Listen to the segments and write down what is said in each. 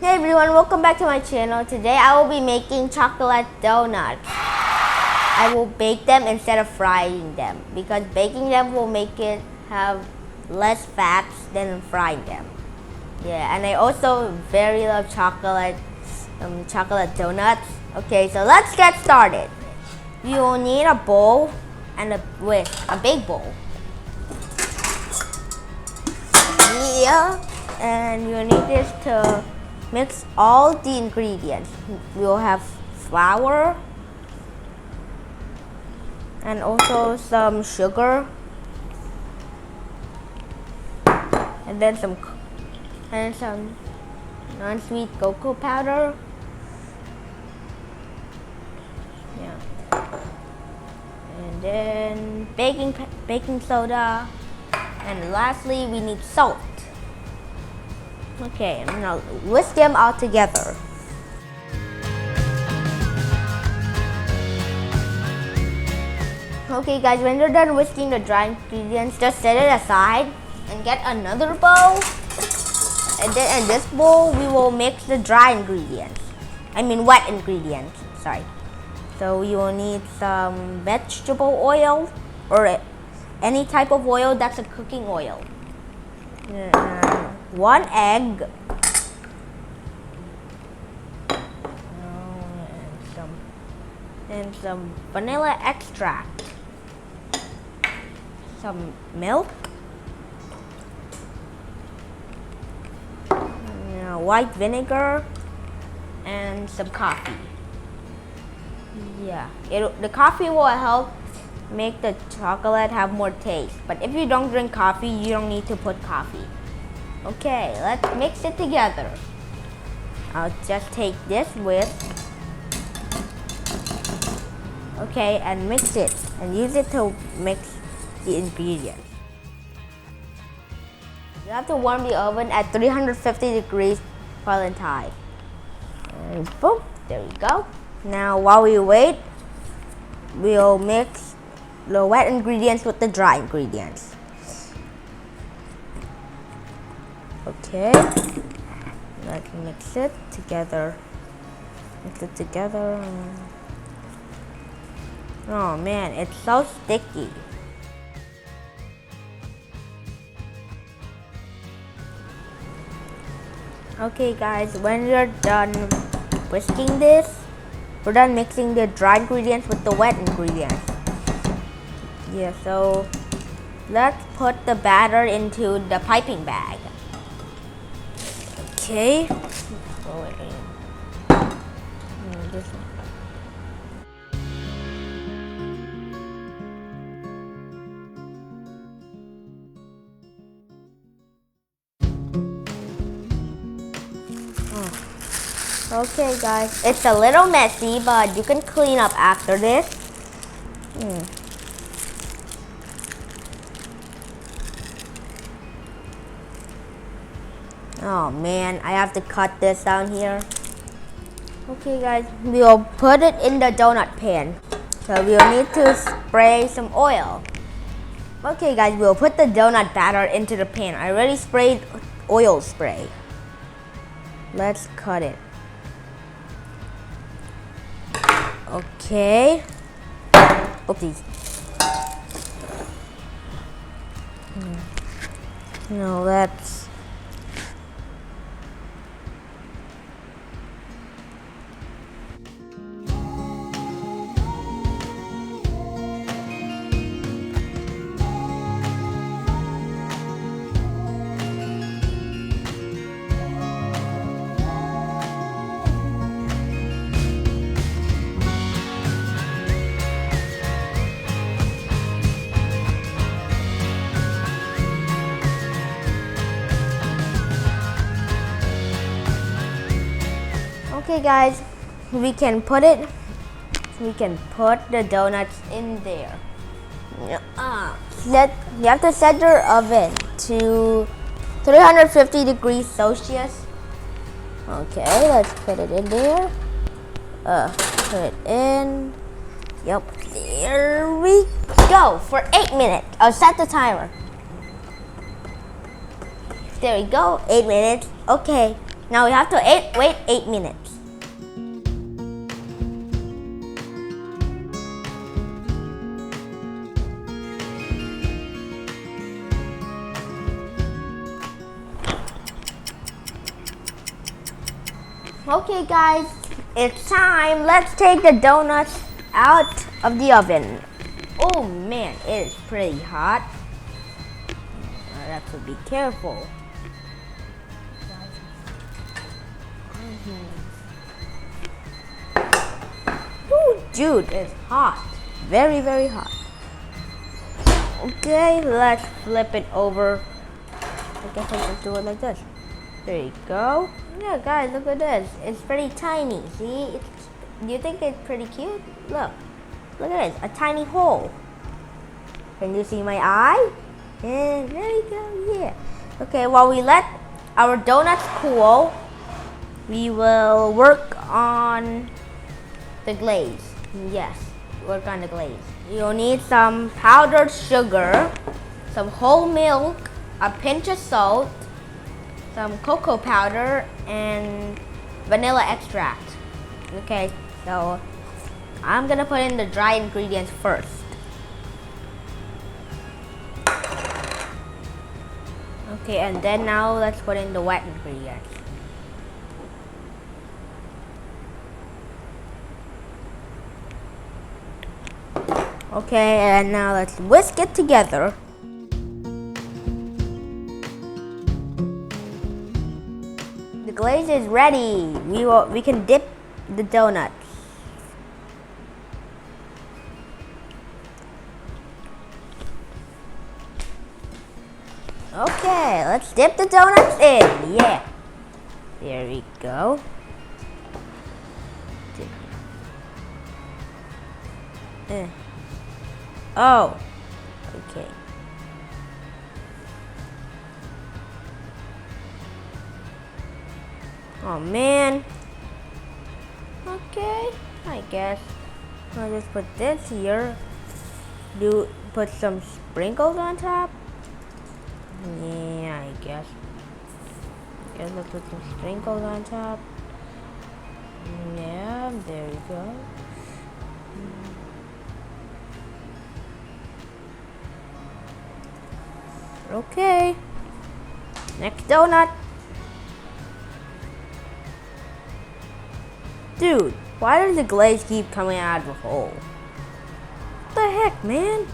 Hey everyone, welcome back to my channel. Today I will be making chocolate donuts. I will bake them instead of frying them because baking them will make it have less fats than frying them. Yeah, and I also very love chocolate donuts. Okay, so let's get started. You will need a bowl and a big bowl. Yeah, and you need this to mix all the ingredients. We'll have flour and also some sugar, and then some non-sweet cocoa powder. Yeah, and then baking soda, and lastly we need salt. Okay, and now whisk them all together. Okay guys, when you're done whisking the dry ingredients, just set it aside and get another bowl. And then in this bowl, we will mix the dry ingredients. I mean wet ingredients, sorry. So you will need some vegetable oil or any type of oil that's a cooking oil. 1 egg, and some vanilla extract, some milk, white vinegar, and some coffee. Yeah, the coffee will help make the chocolate have more taste. But if you don't drink coffee, you don't need to put coffee. Okay, let's mix it together. I'll just take this whisk. Okay, and mix it and use it to mix the ingredients. You have to warm the oven at 350 degrees Fahrenheit. And boom, there we go. Now while we wait, we'll mix the wet ingredients with the dry ingredients. Okay, let's mix it together. Mix it together. Oh man, it's so sticky. Okay guys, when you're done whisking this, we're done mixing the dry ingredients with the wet ingredients. Yeah, so let's put the batter into the piping bag. Okay. Okay guys, it's a little messy, but you can clean up after this. Oh man, I have to cut this down here. Okay guys, we'll put it in the donut pan. So we'll need to spray some oil. Okay guys, we'll put the donut batter into the pan. I already sprayed oil spray. Let's cut it. Okay. Oopsies. No, let's. Okay guys, we can put the donuts in there. You have to set your oven to 350 degrees Celsius. Okay, let's put it in there. Put it in. Yep, there we go for 8 minutes. I'll set the timer. There we go, 8 minutes. Okay, Now we have to wait 8 minutes. Okay guys, it's time. Let's take the donuts out of the oven. Oh man, it is pretty hot. I have to be careful. Oh dude, it's hot. Very, very hot. Okay, let's flip it over. I guess I just do it like this. There you go. Yeah, guys, look at this. It's pretty tiny. See? Do you think it's pretty cute? Look. Look at this. A tiny hole. Can you see my eye? Yeah, there you go. Yeah. Okay, while we let our donuts cool, we will work on the glaze. Yes, work on the glaze. You'll need some powdered sugar, some whole milk, a pinch of salt, some cocoa powder, and vanilla extract. Okay, so I'm gonna put in the dry ingredients first. Okay, and then now let's put in the wet ingredients. Okay, and now let's whisk it together. The glaze is ready. We can dip the donuts. Okay, let's dip the donuts in. Yeah. There we go. Oh. Okay. Oh man. Okay, I guess I'll just put this here. Put some sprinkles on top. Yeah, I guess. Let's put some sprinkles on top. Yeah, there we go. Okay. Next donut. Dude, why does the glaze keep coming out of the hole? What the heck, man?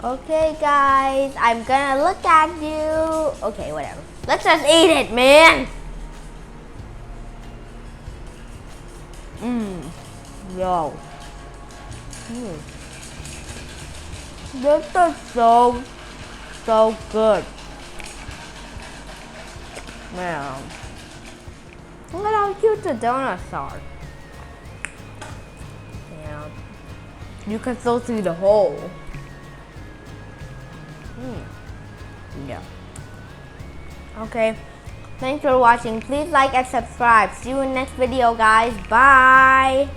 Okay, guys, I'm gonna look at you. Okay, whatever. Let's just eat it, man. Yo. This is so good. Man. Look at how cute the donuts are. Yeah. You can still see the hole. Yeah. Okay. Thanks for watching. Please like and subscribe. See you in the next video, guys. Bye.